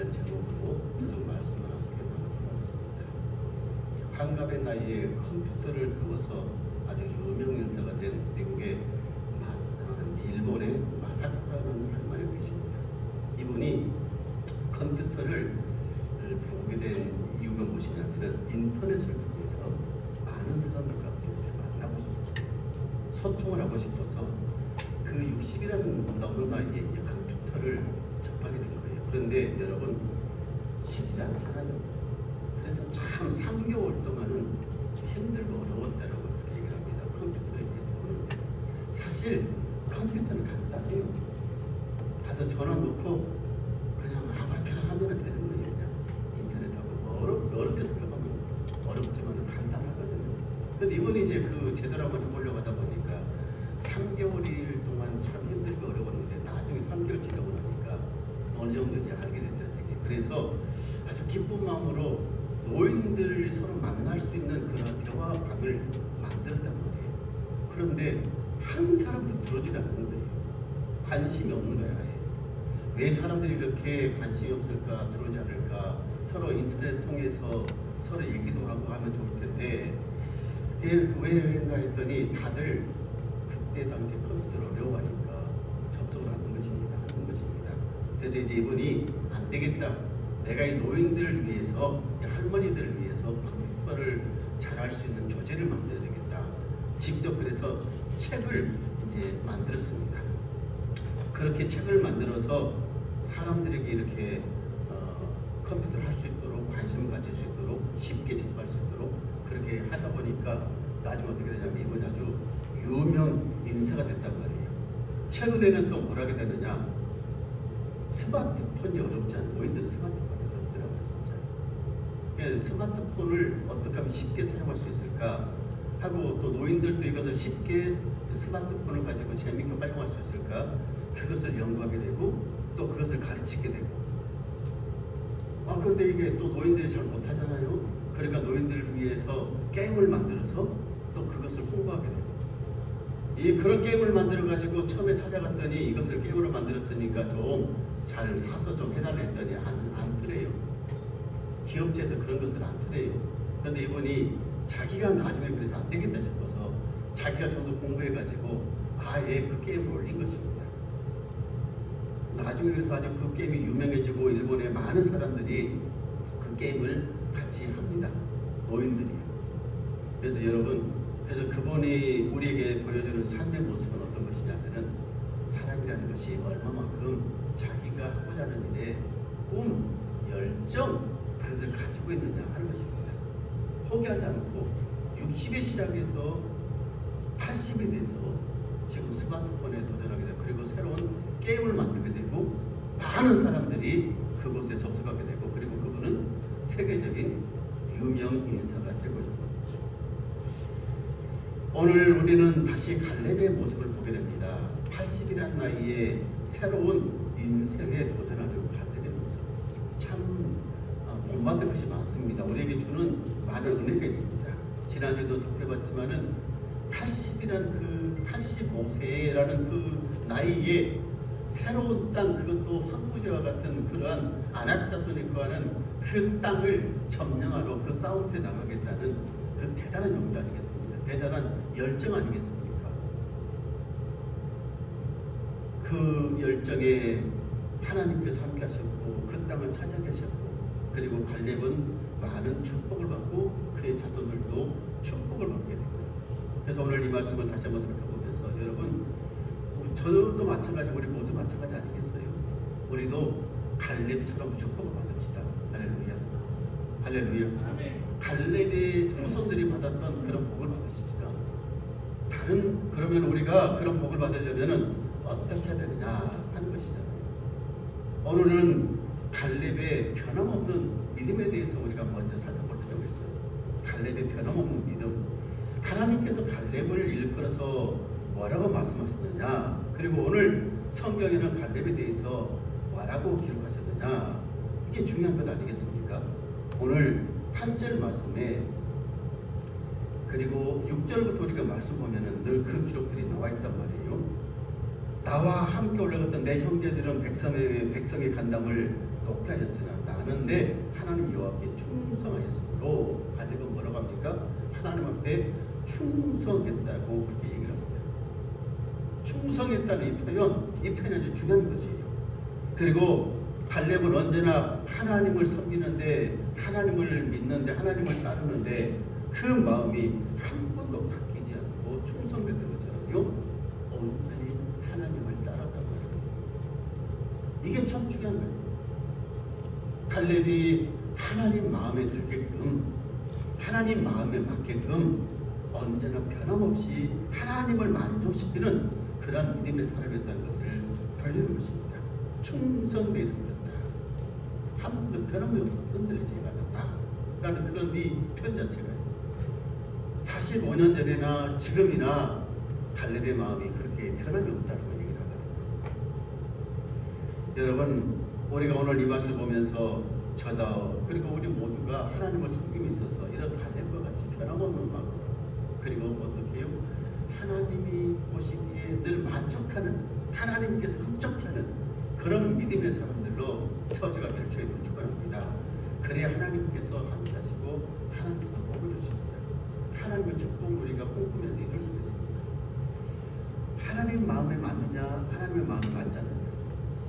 이런 제목으로 좀 말씀을 함께 나누도록 하겠습니다. 환갑의 나이에 컴퓨터를 배워서 아주 유명 인사가 된 미국의 일본의 마사코라는 할머니가 계십니다. 이분이 컴퓨터를 배우게 된 이유가 무엇이냐면 인터넷을 통해서 많은 사람들과 만나고 싶어서 소통을 하고 싶어서 그 60이라는 넘은 나이에 이제 컴퓨터를 접하게 된 거예요. 그런데 여러분 쉽지 않잖아요. 그래서 참 3개월 동안은 힘들고 어려웠다라고 그렇게 얘기를 합니다. 컴퓨터를 이제 보는데 사실 컴퓨터는 간단해요. 가서 전화 놓고 그냥 아무렇게나 하면 되는 거예요. 그냥 인터넷하고 어렵게 생각하면 어렵지만 간단하거든요. 근데 이번에 이제 그 제대로 한번 해보려고 하다 보니까 3개월 동안 참 힘들고 어려웠는데 나중에 3개월 지나고 나니까 어느 정도 이제 알게 됐다는 얘기. 그래서 아주 기쁜 마음으로 노인들을 서로 만날 수 있는 그런 대화방을 만들었단 말이에요. 그런데 한 사람도 들어주지 않는 거예요. 관심이 없는 거야. 아예. 왜 사람들이 이렇게 관심이 없을까, 들어오지 않을까, 서로 인터넷 통해서 서로 얘기도 하고 하면 좋을 텐데 그게 왜인가 했더니 다들 그때 당시 컴퓨터를 어려워하니까 접속을 하는 것입니다. 그래서 이제 이분이 안 되겠다. 내가 이 노인들을 위해서, 이 할머니들을 위해서 컴퓨터를 잘할 수 있는 교재를 만들어야 되겠다. 직접 그래서 책을 이제 만들었습니다. 그렇게 책을 만들어서 사람들에게 이렇게 컴퓨터를 할 수 있도록 관심을 가질 수 있도록 쉽게 접할 수 있도록 그렇게 하다 보니까 나중에 어떻게 되냐면 이분이 아주 유명 인사가 됐단 말이에요. 최근에는 또 뭘 하게 되느냐, 스마트폰이 어렵지 않은 노인들은 스마트폰이 어렵더라고요. 진짜. 스마트폰을 어떻게 하면 쉽게 사용할 수 있을까 하고 또 노인들도 이것을 쉽게 스마트폰을 가지고 재미있게 활용할 수 있을까 그것을 연구하게 되고 또 그것을 가르치게 되고 그런데 이게 또 노인들이 잘 못하잖아요. 그러니까 노인들을 위해서 게임을 만들어서 또 그것을 홍보하게 되고 그런 게임을 만들어 가지고 처음에 찾아갔더니 이것을 게임으로 만들었으니까 좀 잘 사서 좀 해달라 했더니 안 그래요. 기업체에서 그런 것을 안 트래요. 그런데 이분이 자기가 나중에 그래서 안 되겠다 싶어서 자기가 좀 더 공부해가지고 아예 그 게임을 올린 것입니다. 나중에 그래서 아주 그 게임이 유명해지고 일본의 많은 사람들이 그 게임을 같이 합니다. 노인들이요. 그래서 여러분, 그래서 그분이 우리에게 보여주는 삶의 모습은 어떤 것이냐면은 사람이라는 것이 얼마만큼 자기가 하고자 하는 일에 꿈, 열정 그것을 가지고 있느냐 하는 것입니다. 포기하지 않고 60에 시작해서 80이 돼서 지금 스마트폰에 도전하게 되고 그리고 새로운 게임을 만들게 되고 많은 사람들이 그곳에 접속하게 되고 그리고 그분은 세계적인 유명 인사가 되고 있습니다. 오늘 우리는 다시 갈렙의 모습을 보게 됩니다. 80이라는 나이에 새로운 인생에 도전하는 갈렙의 모습. 참 본받을 것이 많습니다. 우리에게 주는 많은 은혜가 있습니다. 지난주에도 접해봤지만은 80이란 그 85세라는 그 나이에 새로운 땅, 그것도 황무지와 같은 그러한 안악자손이 거하는 그 땅을 점령하러 그 싸움터에 나가겠다는 그 대단한 용기 아니겠습니까? 대단한 열정 아니겠습니까? 그 열정에 하나님께서 함께 하셨고 그 땅을 차지하게 하셨고 그리고 갈렙은 많은 축복을 받고 그의 자손들도 축복을 받게 됩니다. 그래서 오늘 이 말씀을 다시 한번 살펴보면서 여러분, 저도 마찬가지고 우리 모두 마찬가지 아니겠어요? 우리도 갈렙처럼 축복을 받읍시다. 할렐루야. 할렐루야. 아멘. 갈렙의 후손들이 받았던 그런 복을 받으십시다. 그러면 우리가 그런 복을 받으려면 어떻게 해야 되느냐 하는 것이잖아요. 오늘은 갈렙의 변함없는 믿음에 대해서 우리가 먼저 살펴볼 필요가 있어요. 갈렙의 변함없는 믿음. 하나님께서 갈렙을 일컬어서 뭐라고 말씀하셨느냐, 그리고 오늘 성경에는 갈렙에 대해서 뭐라고 기록하셨느냐, 이게 중요한 것 아니겠습니까? 오늘 8절 말씀에 그리고 6절부터 우리가 말씀 보면은 늘 그 기록들이 나와 있단 말이에요. 나와 함께 올라갔던 내 형제들은 백성의 간담을 높게 하였으나 나는데 하나님 여호와께 충성하였으므로 갈렙은 뭐라고 합니까? 하나님 앞에 충성했다고 그렇게 얘기를 합니다. 충성했다는 이 표현이 아주 중요한 것이에요. 그리고 갈렙은 언제나 하나님을 섬기는데, 하나님을 믿는데, 하나님을 따르는데 그 마음이 한 번도 바뀌지 않고 충성했던 것처럼요, 온전히 하나님을 따랐단 말이에요. 이게 참 중요한 거예요. 갈렙이 하나님 마음에 들게끔, 하나님 마음에 맞게끔 언제나 변함없이 하나님을 만족시키는 그런 믿음의 사람이었다는 것을 보여주는 것입니다. 충성되어 섬겼다. 한 번도 변함없이 흔들리지 않았다. 라는 그런 이 표현 자체가 45년 전이나 지금이나 갈렙의 마음이 그렇게 변함이 없다고 얘기를 하거든요. 여러분, 우리가 오늘 이 말씀 보면서 저도 그리고 우리 모두가 하나님을 섬김에 있어서 이런 갈렙과 같이 변함없는 마음, 그리고 어떻게 해요? 하나님이 보시기에 늘 만족하는, 하나님께서 흡족해하는 그런 믿음의 사람들로 세워져가기를 주님으로 축원합니다. 그래야 하나님께서 함께하시고 하나님께서 복을 주십니다. 하나님의 축복을 우리가 꿈꾸면서 이룰 수 있습니다. 하나님 마음에 맞느냐, 하나님의 마음에 맞지 않느냐,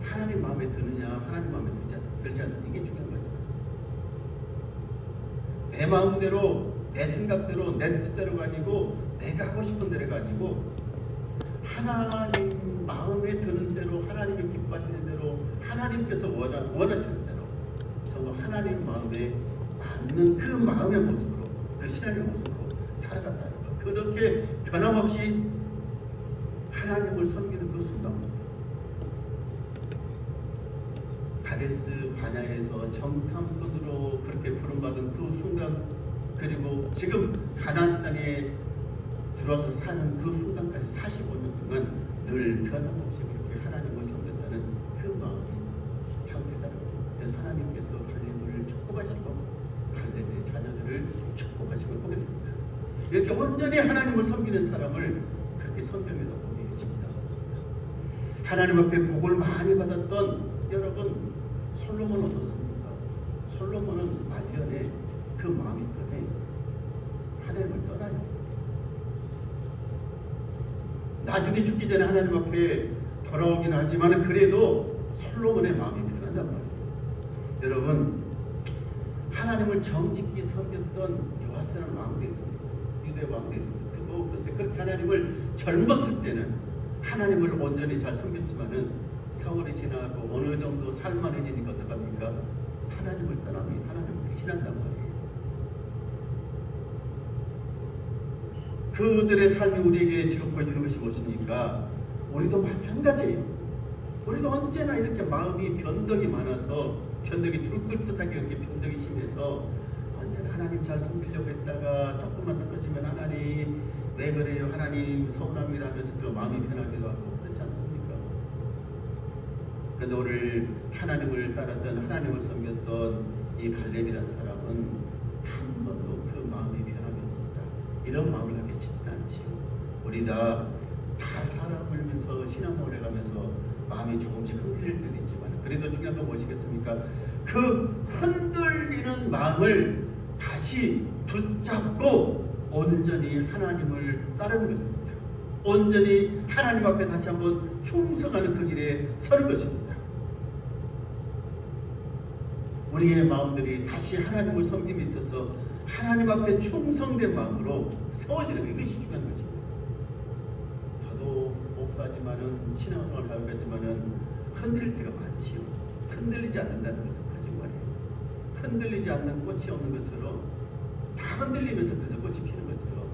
하나님 마음에 드느냐, 하나님 마음에 들지 않느냐, 이게 중요한 거예요. 내 마음대로, 내 생각대로, 내 뜻대로가 아니고 내가 하고 싶은 대로가 아니고 하나님 마음에 드는 대로, 하나님이 기뻐하시는 대로, 하나님께서 원하시는 대로 정말 하나님 마음에 맞는 그 마음의 모습으로, 그 신앙의 모습으로 살아갔다는 것. 그렇게 변함없이 하나님을 섬기는 그 순간부터 가데스 바냐에서 정탐꾼으로 그렇게 부름받은 그 순간, 그리고 지금 가나안 땅에 들어와서 사는 그 순간까지 45년 동안 늘 변함없이 그렇게 하나님을 섬겼다는 그 마음이 참 대단합니다. 그래서 하나님께서 갈렙을 축복하시고 갈렙의 자녀들을 축복하시고 보게 됩니다. 이렇게 온전히 하나님을 섬기는 사람을 그렇게 성경에서 보기 쉽지 않습니다. 하나님 앞에 복을 많이 받았던 여러분, 솔로몬은 어떻습니까? 솔로몬은 말년에 그 마음이 변해 하나님을 떠나요. 나중에 죽기 전에 하나님 앞에 돌아오긴 하지만 그래도 솔로몬의 마음이 변한단 말이에요. 여러분, 하나님을 정직히 섬겼던 요아스라는 왕도 있습니다. 유대 왕도 있습니다. 그런데 그렇게 하나님을 젊었을 때는 하나님을 온전히 잘 섬겼지만은 세월이 지나고 어느 정도 살만해지니까 어떡합니까? 하나님을 떠나면 하나님을 배신한단 말이에요. 그들의 삶이 우리에게 지금 보여주는 것이 무엇입니까? 우리도 마찬가지예요. 우리도 언제나 이렇게 마음이 변덕이 많아서, 변덕이 줄글듯하게 이렇게 변덕이 심해서 언제나 하나님 잘 섬기려고 했다가 조금만 틀어지면 하나님 왜 그래요? 하나님 서운합니다 하면서 또 마음이 변하기도 하고 그렇지 않습니까? 그런데 오늘 하나님을 따랐던, 하나님을 섬겼던 이 갈렙이라는 사람은 한 번도 그 마음이 변함이 없었다. 이런 마음을 갖게 쉽지 않지요. 우리 다 살아가면서 신앙생활 해가면서 마음이 조금씩 흔들릴 때도 있지만 그래도 중요한 건 무엇이겠습니까? 그 흔들리는 마음을 다시 붙잡고 온전히 하나님을 따르는 것입니다. 온전히 하나님 앞에 다시 한번 충성하는 그 길에 서는 것입니다. 우리의 마음들이 다시 하나님을 섬김에 있어서 하나님 앞에 충성된 마음으로 세워지는 것이 중요한 것입니다. 저도 목사지만은 신앙생활을 하고 있지만은 흔들릴 때가 많지요. 흔들리지 않는다는 것은 거짓말이에요. 흔들리지 않는 꽃이 없는 것처럼 다 흔들리면서 그래서 꽃이 피는 것처럼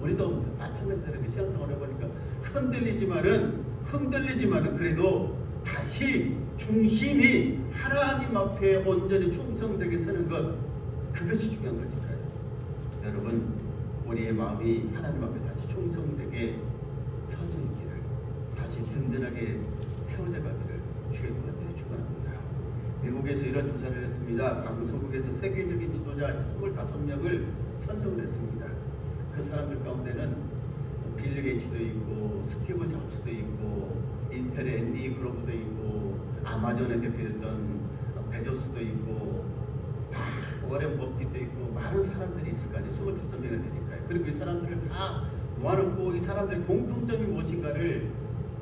우리도 마찬가지로 신앙생활을 해보니까 흔들리지만은 그래도 다시 중심이 하나님 앞에 온전히 충성되게 서는 것, 그것이 중요한 거니까요. 여러분, 우리의 마음이 하나님 앞에 다시 충성되게 서져 있기를, 다시 든든하게 세워져 가기를 주의 부름으로 축원합니다. 미국에서 이런 조사를 했습니다. 방송국에서 세계적인 지도자 25명을 선정을 했습니다. 그 사람들 가운데는 빌 게이츠도 있고, 스티브 잡스도 있고, 인텔의 앤디 그로브도 있고, 아마존의 대표였던 베조스도 있고 워렌 버핏도 있고 많은 사람들이 있을 거 아니에요. 25명이 되니까요. 그리고 이 사람들을 다 모아놓고 이 사람들의 공통점이 무엇인가를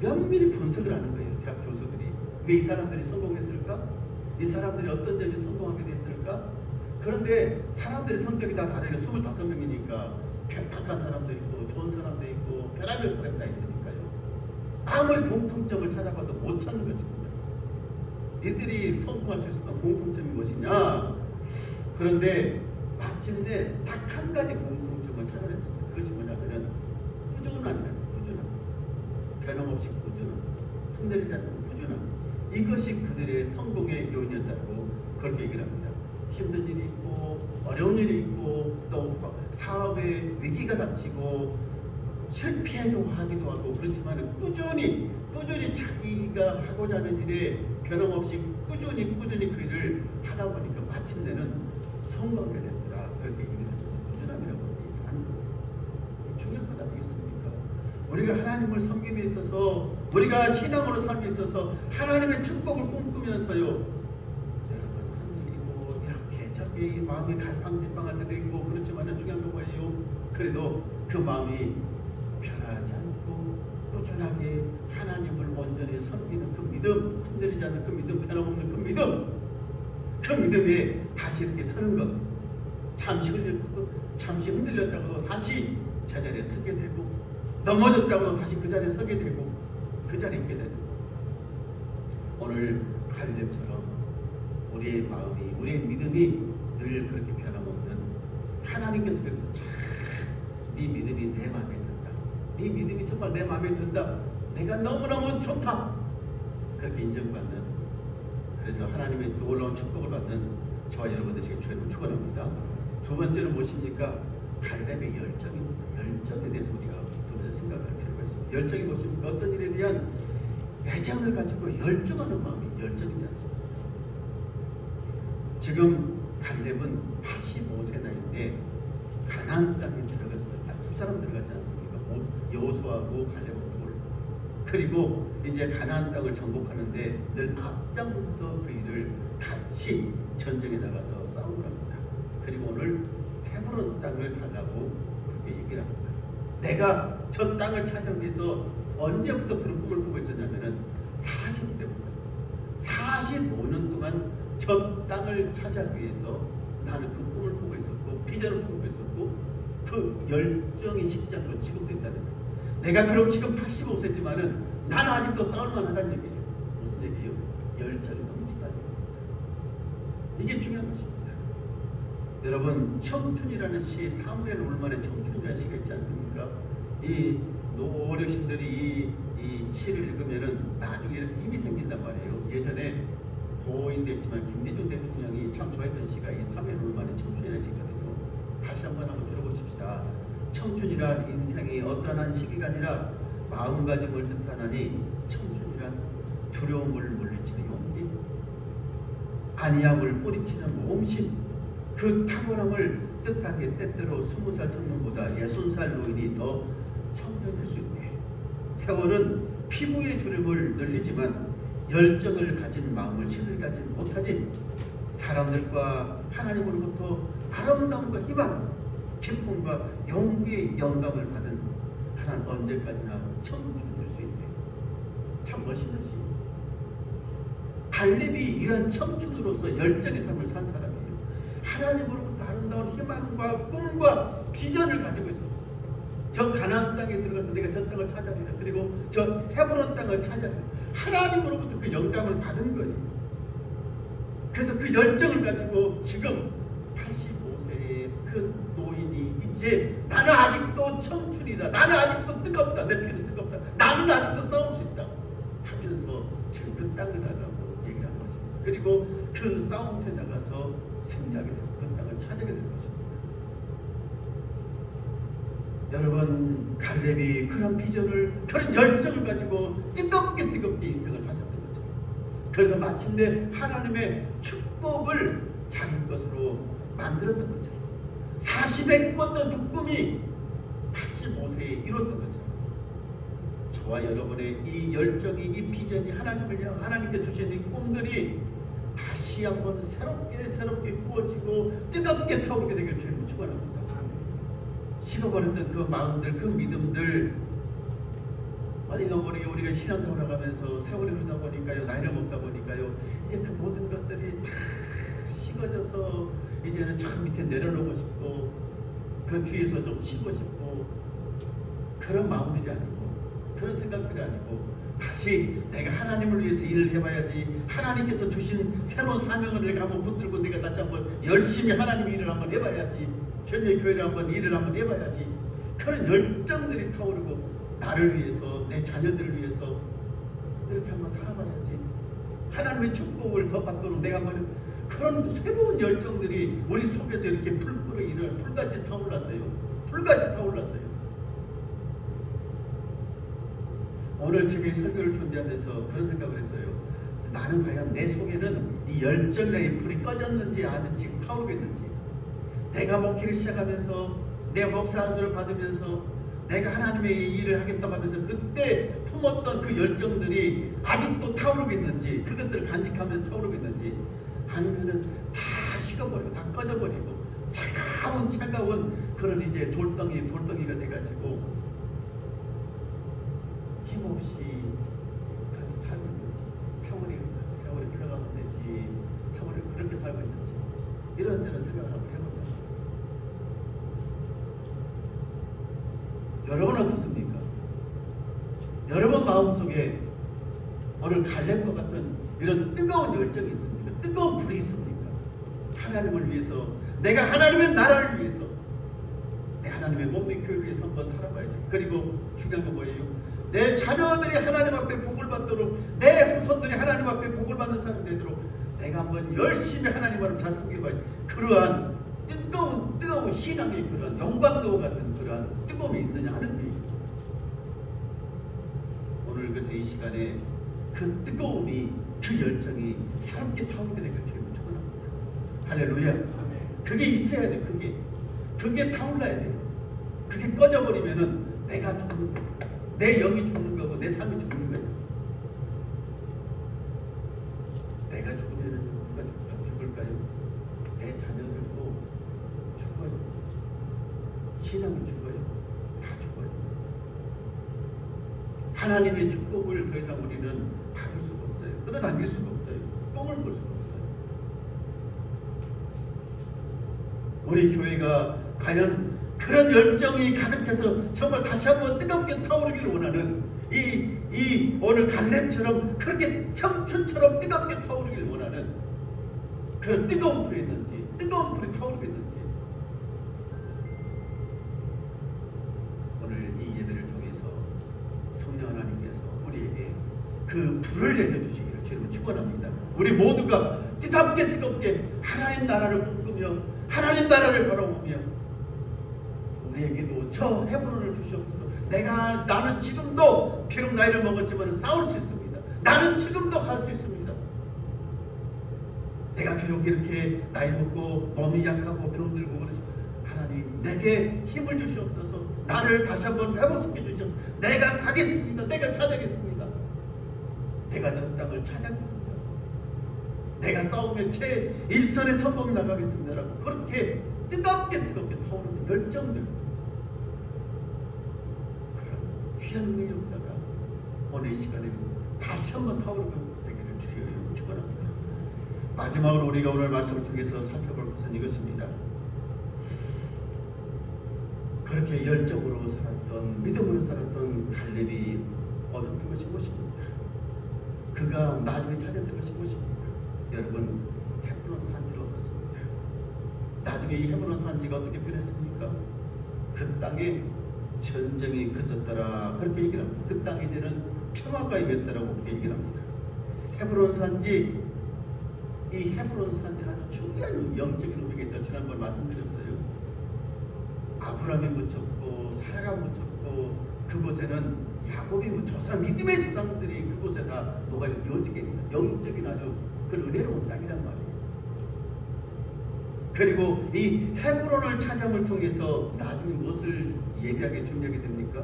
면밀히 분석을 하는 거예요. 대학 교수들이. 왜 이 사람들이 성공했을까? 이 사람들이 어떤 점이 성공하게 됐을까? 그런데 사람들의 성격이 다 다르니까 25명이니까 박한 사람도 있고 좋은 사람도 있고 별의별 사람이 다 있으니까요. 아무리 공통점을 찾아봐도 못 찾는 것입니다. 이들이 성공할 수 있었던 공통점이 무엇이냐? 그런데 마침내 딱 한 가지 공통점을 찾아냈습니다. 그것이 뭐냐면은 꾸준함이라는 꾸준함. 변함없이 꾸준함. 흔들리지 않는 꾸준함. 이것이 그들의 성공의 요인이었다고 그렇게 얘기를 합니다. 힘든 일이 있고 어려운 일이 있고 또 사업에 위기가 닥치고 실패하기도 하고 그렇지만 꾸준히 자기가 하고자 하는 일에 변함없이 꾸준히 그 일을 하다 보니까 마침내는 성공하게 됐더라. 그렇게 얘기를 하면서 꾸준함이라고 얘기를 하는 거예요. 중요한 것 아니겠습니까? 우리가 하나님을 섬김에 있어서 우리가 신앙으로 삶에 있어서 하나님의 축복을 꿈꾸면서요. 여러분 흔들리고 이렇게 저기 마음이 갈팡질팡할 때도 있고 그렇지만 중요한 건 뭐예요? 그래도 그 마음이 변하지 않고 꾸준하게 하나님을 온전히 섬기는 그 믿음, 흔들리지 않는 그 믿음, 변함없는 그 믿음, 그 믿음에 다시 이렇게 서는 것. 잠시 흔들렸다고도 다시 제자리에 서게 되고 넘어졌다고도 다시 그 자리에 서게 되고 그 자리에 있게 되는 것. 오늘 갈렙처럼 우리의 마음이, 우리의 믿음이 늘 그렇게 변함없는 하나님께서 그래서 네 믿음이 내 마음에 든다. 네 믿음이 정말 내 마음에 든다. 내가 너무너무 좋다. 그렇게 인정받는, 그래서 하나님의 놀라운 축복을 받는 저와 여러분 되시길 주님을 축원합니다. 두 번째는 무엇입니까? 갈렙의 열정입니다. 열정에 대해서 우리가 두 번째 생각할 필요가 있습니다. 열정이 무엇입니까? 어떤 일에 대한 애정을 가지고 열정하는 마음이 열정이지 않습니까? 지금 갈렙은 85세 나이인데 가나안 땅에 들어갔어요. 두 사람 들어갔지 않습니까? 여호수아하고 갈렙하고 돌. 그리고 이제 가나안 땅을 정복하는데 늘 앞장서서 그 일을 같이 전쟁에 나가서 싸움을 합니다. 그리고 오늘 헤브론 땅을 달라고 그렇게 얘기를 합니다. 내가 저 땅을 찾아오기 위해서 언제부터 그런 꿈을 꾸고 있었냐면은 40대부터 45년 동안 저 땅을 찾아오기 위해서 나는 그 꿈을 꾸고 있었고 비전을 꾸고 있었고 그 열정이 십자가로 지금도 있다는 거예요. 내가 비록 지금 85세지만은 나는 아직도 싸울만 하다는 얘기예요. 무슨 얘기예요? 열정이 넘치다는 얘기입니다. 이게 중요한 것입니다. 여러분, 청춘이라는 시, 사무엘 올만의 청춘이라는 시가 있지 않습니까? 이 어르신들이 이 시를 읽으면은 나중에 이렇게 힘이 생긴단 말이에요. 예전에 고인도 있지만 김대중 대통령이 참 좋아했던 시가 이 사무엘 올만의 청춘이라는 시거든요. 다시 한번 들어보십시다. 청춘이란 인생이 어떠한 시기가 아니라 마음가짐을 뜻하나니 청춘이란 두려움을 물리치는 용기, 안이함을 뿌리치는 모험심, 그 탁월함을 뜻하기에 때때로 20살 청년보다 60살 노인이 더 청년일 수 있네. 세월은 피부의 주름을 늘리지만 열정을 가진 마음을 신을 가진 못하지. 사람들과 하나님으로부터 아름다움과 희망, 기쁨과 용기의 영감을 받은 하나님 언제까지나 청춘일 수 있네. 참 멋있는 시. 갈렙이 이런 청춘으로서 열정의 삶을 산 사람이에요. 하나님으로부터 아름다운 희망과 꿈과 비전을 가지고 있어. 저 가나안 땅에 들어가서 내가 저 땅을 찾아내라. 그리고 저 헤브론 땅을 찾아내라. 하나님으로부터 그 영감을 받은 거예요. 그래서 그 열정을 가지고 지금 85세의 그 노인이 이제 나는 아직도 청춘이다. 나는 아직도 뜨겁다. 내 피는 뜨겁다. 나는 아직도 싸울 수 있다. 하면서 지금 그 땅을 달라고 얘기를 하는 것입니다. 그리고 그 싸움터에 나가서 승리하게 되고 그 땅을 찾아게 되는 것입니다. 여러분, 갈렙이 그런 비전을, 그런 열정을 가지고 뜨겁게 인생을 사셨던 거죠. 그래서 마침내 하나님의 축복을 자기 것으로 만들었던 거죠. 40에 꾸었던 그 꿈이 85세에 이뤘던 거죠. 저와 여러분의 이 열정이, 이 비전이, 하나님을 향한 하나님께 주신 이 꿈들이 다시 한번 새롭게 구워지고 뜨겁게 타오르게 되길 주님을 축원합니다. 식어버렸던 그 마음들, 그 믿음들, 어디가 모르게 우리가 신앙생활을 하면서 세월이 흐르다 보니까요, 나이를 먹다 보니까요, 이제 그 모든 것들이 다 식어져서 이제는 저 밑에 내려놓고 싶고 그 뒤에서 좀 쉬고 싶고 그런 마음들이 아니고 그런 생각들이 아니고 다시 내가 하나님을 위해서 일을 해봐야지, 하나님께서 주신 새로운 사명을 내가 한번 붙들고 내가 다시 한번 열심히 하나님 일을 한번 해봐야지, 주님의 교회를 한번 일을 한번 해봐야지, 그런 열정들이 타오르고 나를 위해서 내 자녀들을 위해서 이렇게 한번 살아봐야지, 하나님의 축복을 더 받도록 내가 한번, 그런 새로운 열정들이 우리 속에서 이렇게 불같이 타올랐어요. 불같이 타올랐어요. 오늘 제가 설교를 준비하면서 그런 생각을 했어요. 나는 과연 내 속에는 이 열정이라는 불이 꺼졌는지 아닌지 타오르겠는지, 내가 목회를 시작하면서 내가 목사 안수를 받으면서 내가 하나님의 일을 하겠다고 하면서 그때 품었던 그 열정들이 아직도 타오르고 있는지, 그것들을 간직하면서 타오르고 있는지, 아니면은 다 식어버리고 다 꺼져버리고 차가운 그런 이제 돌덩이가 돼가지고 힘없이 그렇게 살고 있는지, 세월이 흘러가면 되지, 세월을 그렇게 살고 있는지, 이런저런 생각을 한번 해본다. 여러분 어떻습니까? 여러분 마음속에 오늘 갈렙과 같은 이런 뜨거운 열정이 있습니까? 뜨거운 불이 있습니까? 하나님을 위해서, 내가 하나님의 나라를 위해서, 내 하나님의 몸의 교회를 위해서 한번 살아봐야지. 그리고 중요한 건 뭐예요? 내 자녀들이 하나님 앞에 복을 받도록, 내 후손들이 하나님 앞에 복을 받는 사람이 되도록 내가 한번 열심히 하나님을 잘 섬겨봐야지. 그러한 뜨거운 신앙의 그러한 영광도 같은 그러한 뜨거움이 있느냐 하는 거예요. 오늘 그래서 이 시간에 그 뜨거움이, 그 열정이 새롭게 타오르게 되길 주님을 축원합니다. 할렐루야. 그게 있어야 돼. 그게 타올라야 돼요. 그게 꺼져버리면은 내가 죽는 거예요. 내 영이 죽는 거고 내 삶이 죽는 거예요. 내가 죽으면 누가 죽을까요? 내 자녀들도 죽어요. 신앙이 죽어요. 다 죽어요. 하나님의 축복을 더 이상 우리는 다룰 수가 없어요. 끌어당길 수가 없어요. 꿈을 꿀 수가 없어요. 우리 교회가 과연 그런 열정이 가득해서 정말 다시 한번 뜨겁게 타오르기를 원하는 이 오늘 갈렙처럼 그렇게 청춘처럼 뜨겁게 타오르기를 원하는 그런 뜨거운 불이 있는지, 뜨거운 불이 타오르고 있는지, 오늘 이 예배를 통해서 성령 하나님께서 우리에게 그 불을 내려주시기를 주님을 축원합니다. 우리 모두가 뜨겁게 하나님 나라를 꿈꾸며 하나님 나라를 바라보며 우리에게도 저 헤브론을 주시옵소서. 나는 지금도 비록 나이를 먹었지만 싸울 수 있습니다. 나는 지금도 갈 수 있습니다. 내가 비록 이렇게 나이 먹고 몸이 약하고 병들고 그러지, 하나님 내게 힘을 주시옵소서. 나를 다시 한번 회복시켜 주시옵소서. 내가 가겠습니다. 내가 찾아겠습니다. 내가 저 땅을 찾아겠습니다. 내가 싸우면 제 일선의 선봉에 나가겠습니다. 라고 그렇게 뜨겁게 타오르는 열정들, 그런 귀한 은혜의 역사가 오늘 이 시간에 다시 한번 타오르게 되기를 주여 축원합니다. 마지막으로 우리가 오늘 말씀을 통해서 살펴볼 것은 이것입니다. 그렇게 열정으로 살았던, 믿음으로 살았던 갈렙이 얻은 것이 무엇입니까? 그가 나중에 찾았던 것이 무엇입니까? 여러분, 헤브론 산지를 얻었습니다. 나중에 이 헤브론 산지가 어떻게 변했습니까? 그 땅에 전쟁이 그쳤더라, 그렇게 얘기를 합니다. 그 땅에 이제는 평화가 임했다라고 그렇게 얘기를 합니다. 헤브론 산지, 이 헤브론 산지는 아주 중요한 영적인 의미가 있다고 지난번 말씀드렸어요. 아브라함이 묻혔고 사라가 묻혔고 그곳에는 야곱이 묻혔고 믿음의 조상들이 그곳에 다 녹아있는 영적인 아주 그런 은혜로운 땅이란 말이에요. 그리고 이 헤브론을 찾아옴을 통해서 나중에 무엇을 예비하게 준비하게 됩니까?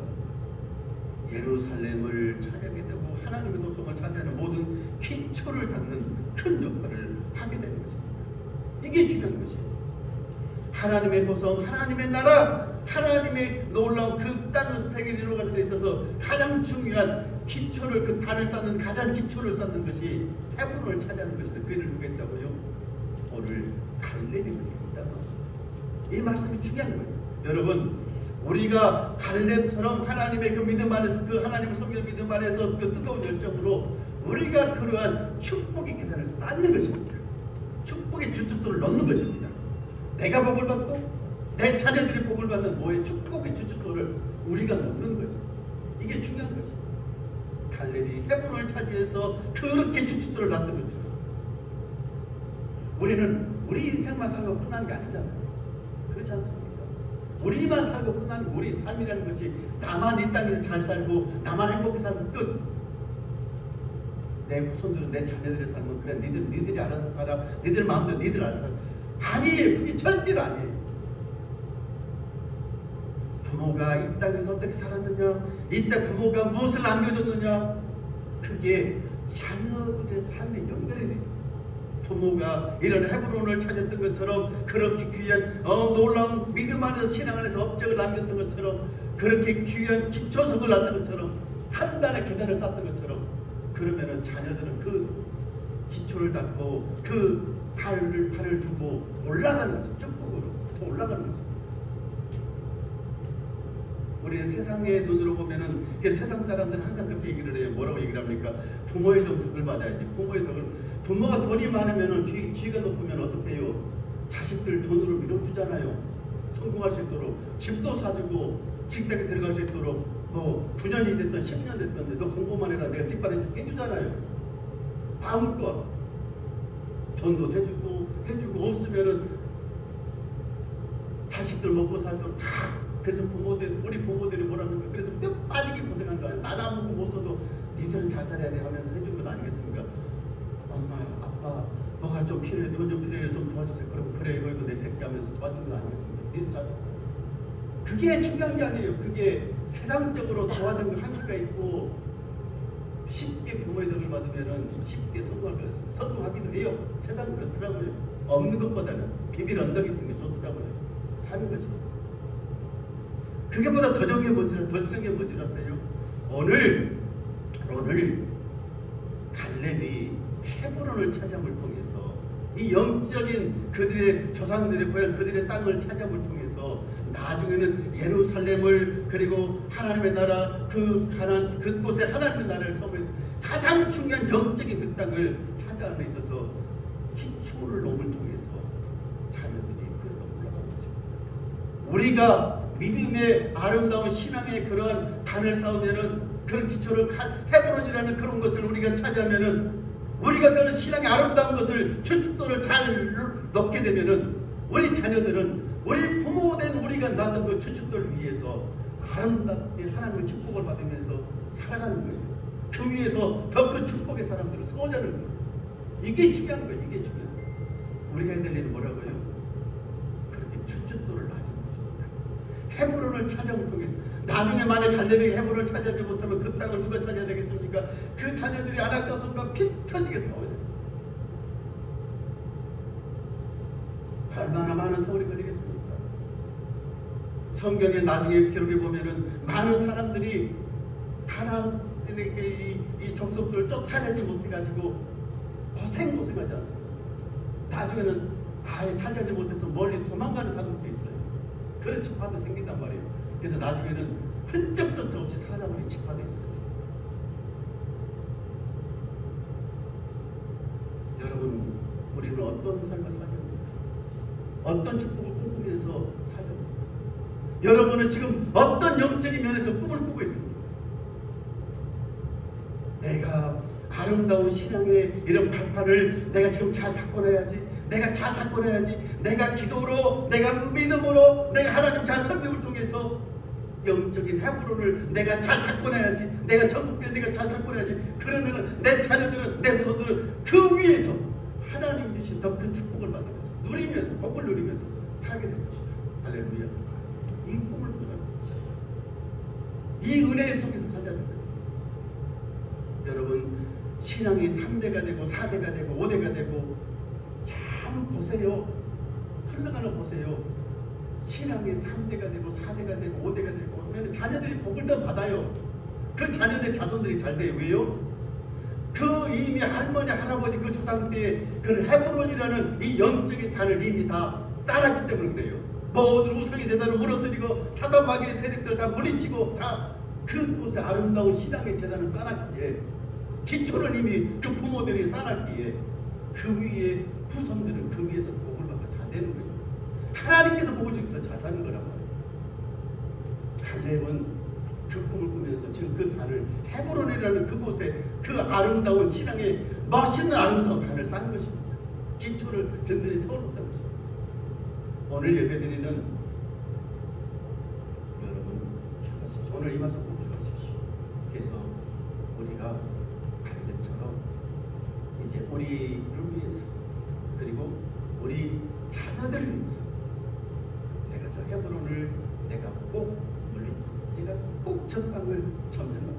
예루살렘을 차지하게 되고 하나님의 도성을 차지하는 모든 기초를 닦는 큰 역할을 하게 되는 것입니다. 이게 중요한 것이에요. 하나님의 도성, 하나님의 나라, 하나님의 놀라운 그 땅 세계를 이루어가는 데 있어서 가장 중요한 기초를, 그 단을 쌓는 가장 기초를 쌓는 것이 헤브론을 차지하는 것인데, 그 일을 누가 했다고요? 오늘 갈렙이 그립니다. 이 말씀이 중요한 거예요. 여러분, 우리가 갈렙처럼 하나님의 그 믿음 안에서, 그 하나님을 섬기는 믿음 안에서 그 뜨거운 열정으로 우리가 그러한 축복의 계단을 쌓는 것입니다. 축복의 주춧돌을 넣는 것입니다. 내가 복을 받고 내 자녀들이 복을 받는 뭐의 축복의 주춧돌을 우리가 넣는 거예요. 이게 중요한 것이에요. 갈렙이 헤브론을 차지해서 그렇게 주춧돌을 놨던 것처럼 우리는 우리 인생만 살고 끝나는 게 아니잖아요. 그렇지 않습니까? 우리만 살고 끝나는, 우리 삶이라는 것이 나만 이 땅에서 잘 살고 나만 행복히 살고 끝. 내 후손들은, 내 자녀들의 삶은 그래 니들이 알아서 살아, 니들 마음대로 니들 알아서 살아. 아니에요. 그게 절대로 아니에요. 부모가 이 땅에서 어떻게 살았느냐, 이때 부모가 무엇을 남겨줬느냐, 그게 자녀들의 삶에 연결이 돼요. 부모가 이런 헤브론을 찾았던 것처럼, 그렇게 귀한 놀라운 믿음 안에서, 신앙 안에서 업적을 남겼던 것처럼, 그렇게 귀한 기초석을 놨던 것처럼, 한 단의 계단을 쌓던 것처럼, 그러면은 자녀들은 그 기초를 닦고 그 발을 두고 올라가는 것입니다. 축복으로 더 올라가는 것입니다. 우리는 세상의 눈으로 보면은, 세상 사람들은 항상 그렇게 얘기를 해요. 뭐라고 얘기를 합니까? 부모의 좀 덕을 받아야지. 부모의 덕을. 부모가 돈이 많으면은, 지위가 높으면 어떻게 해요? 자식들 돈으로 밀어주잖아요. 성공할 수 있도록 집도 사주고 직장에 들어갈 수 있도록, 뭐 9년이 됐든 10년 됐든 너 공부만 해라, 내가 뒷바라지 해주잖아요. 마음껏 돈도 해주고 없으면은 자식들 먹고 살도록 다. 그래서 우리 부모들이 뭐라는가, 그래서 뼈 빠지게 고생한 거 아니에요. 나도 아무것도 못 써도 니들은 잘 살아야 돼 하면서 해준 건 아니겠습니까? 엄마, 아빠, 뭐가 좀 필요해, 돈 좀 필요해, 좀 도와주세요. 그럼 그래, 이거 내 새끼 하면서 도와주는 거 아니겠습니까? 니들 잘. 그게 중요한 게 아니에요. 그게 세상적으로 도와주는 거 한계가 있고, 쉽게 부모의 덕을 받으면은 쉽게 성공하기도 해요. 세상은 그렇더라고요. 없는 것보다는 비빌 언덕이 있으면 좋더라고요. 사는 것이. 그게보다 더 중요한 게 뭔지 아세요? 오늘 갈렙이 헤브론을 찾아옴을 통해서, 이 영적인 그들의 조상들의 고향, 그들의 땅을 찾아옴을 통해서 나중에는 예루살렘을, 그리고 하나님의 나라, 그곳에 하나님의 나라를 세우면서 가장 중요한 영적인 그 땅을 찾아옴에 있어서 기초를 놓음을 통해서 자녀들이 그리로 올라가는 것입니다. 우리가 믿음의 아름다운 신앙의 그러한 단을 쌓으면은, 그런 기초를 헤브론이라는 그런 것을 우리가 차지하면은, 우리가 그런 신앙의 아름다운 것을, 주춧돌을 잘 넣게 되면은, 우리 자녀들은 우리 부모된 우리가 놨던 그 주춧돌 위에서 아름답게 하나님의 축복을 받으면서 살아가는 거예요. 그 위에서 더 큰 축복의 사람들을 세워자는 거예요. 이게 중요한 거예요. 이게 중요한 거예요. 우리가 해야 될 일은 뭐라고요? 그렇게 주춧돌을 놔주는 것입니다. 헤브론을 찾아올 통해서, 나중에 만약 갈렙이 헤브론을 차지하지 못하면 그 땅을 누가 차지해야 되겠습니까? 그 자녀들이 아낙자손과 피 터지게 싸워야 돼요. 얼마나 많은 세월이 걸리겠습니까? 성경에 나중에 기록해 보면은 많은 사람들이 가나안의 이 족속들을 쫓아내지 못해가지고 고생하지 않습니까? 나중에는 아예 차지하지 못해서 멀리 도망가는 사람들도 있어요. 그런 직파도 생긴단 말이에요. 그래서 나중에는 흔적조차 없이 사라져버린 직파도 있어요. 여러분, 우리는 어떤 삶을 살고 있습니까? 어떤 축복을 꿈꾸면서 살고 있습니까? 여러분은 지금 어떤 영적인 면에서 꿈을 꾸고 있습니까? 내가 아름다운 신앙의 이런 발판을 내가 지금 잘 닦아내야지, 내가 잘 닦아내야지, 내가 기도로, 내가 믿음으로, 내가 하나님 잘 설명을 통해서 영적인 헤브론을 내가 잘 닦아내야지, 내가 전국교회 내가 잘 닦아내야지. 그러면 내 자녀들은, 내 후손들은 그 위에서 하나님 주신 더 큰 축복을 받으면서, 누리면서, 복을 누리면서 살게 될 것이다. 할렐루야. 이 꿈을 꾸자는 것이다. 이 은혜 속에서 살자는 거예요. 여러분, 신앙이 3대가 되고 4대가 되고 5대가 되고 보세요. 흘러가는 거 보세요. 신앙이 3대가 되고 4대가 되고 5대가 되고 그러면 자녀들이 복을 더 받아요. 그 자녀들 자손들이 잘 돼요. 왜요? 그 이미 할머니 할아버지 그 조상 때에 그 헤브론이라는 이 영적인 단을 이미 다 쌓았기 때문에 그래요. 모든 우상의 재단을 무너뜨리고 사단 마귀의 세력들 다 물리치고 다 그곳에 아름다운 신앙의 재단을 쌓았기에 기초를 이미 그 부모들이 쌓았기에 그 위에 후손들은 그 위에서 복을 받고 잘 되는 거예요. 하나님께서 복을 주기 더 잘 사는 거란 말이에요. 갈렙은 그 꿈을 꾸면서 지금 그 단을 헤브론이라는 그곳에 그 아름다운 신앙의 멋있는 아름다운 단을 쌓은 것입니다. 기초를 든든히 세워놓았다는 것입니다. 오늘 예배드리는 여러분 기억하십시오. 오늘 이 말씀 꼭 기억하십시오. 그래서 우리가 갈렙처럼 이제 우리를 위해서 그리고 우리 자녀들을 위해서 내가 저 헤브론을 내가 꼭 저 땅을 점령하고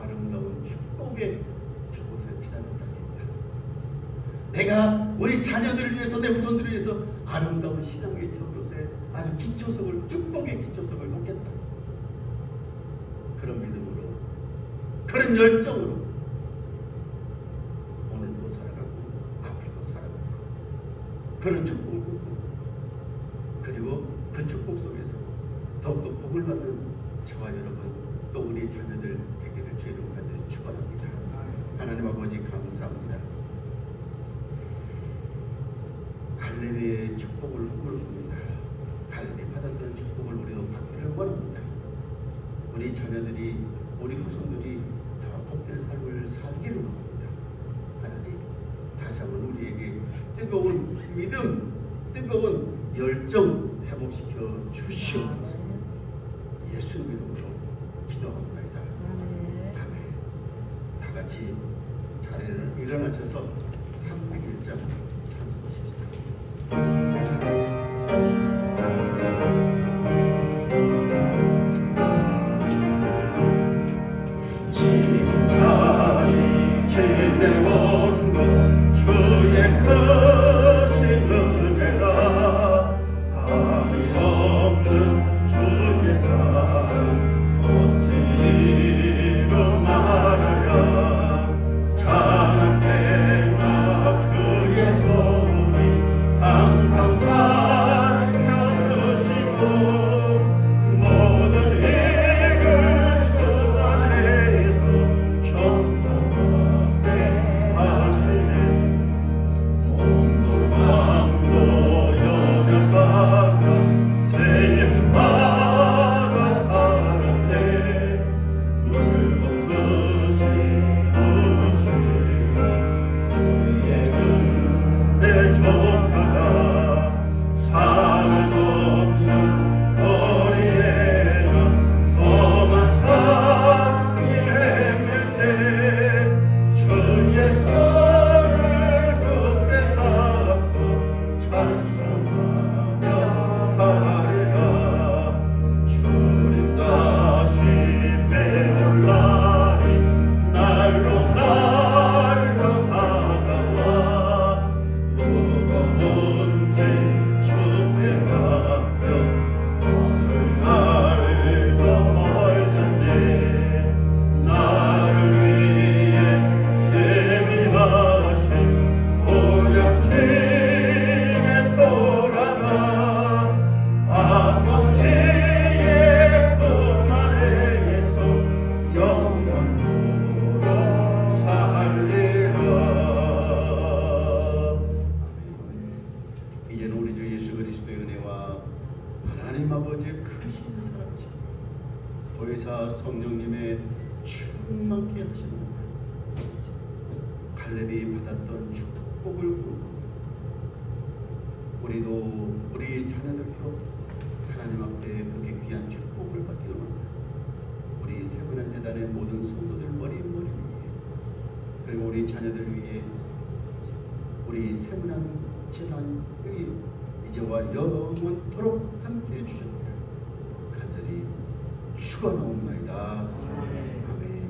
아름다운 축복의 저곳에 지단을 쌓겠다. 내가 우리 자녀들을 위해서 내 후손들을 위해서 아름다운 신앙의 저곳에 아주 기초석을 축복의 기초석을 놓겠다. 그런 믿음으로 그런 열정으로 오늘도 살아가고 앞으로도 살아가고 그런 축복을 꾸고 그리고 그 축복 속에서 더욱더 복을 받는 저와 여러분 또 우리 자녀들 되기를 주의 이름으로 간절히 축원합니다. 하나님 아버지 감사합니다. 갈렙의 축복을 원합니다. 갈렙이 받았던 축복을 우리도 받기를 원합니다. 우리 자녀들이 우리 후손들이 더 복된 삶을 살기를 원합니다. 하나님 다시 한번 우리에게 뜨거운 믿음, 뜨거운 열정 회복시켜 주시옵소서. 예수님 이름으로 기도합니다. 아멘. 다 같이 자리를 일어나셔서 301장 찬송하십시다. 보혜사 성령님의 충만케 하시는 갈렙이 받았던 축복을 꾸고 우리도 우리 자녀들도 하나님 앞에 그렇게 귀한 축복을 받기를 원합니다. 우리 세분한 재단의 모든 성도들 머리 위에 그리고 우리 자녀들 위해 우리 세분한 재단의 이제와 영원토록 함께해 주셨기를 간절히 축원하옵나이다.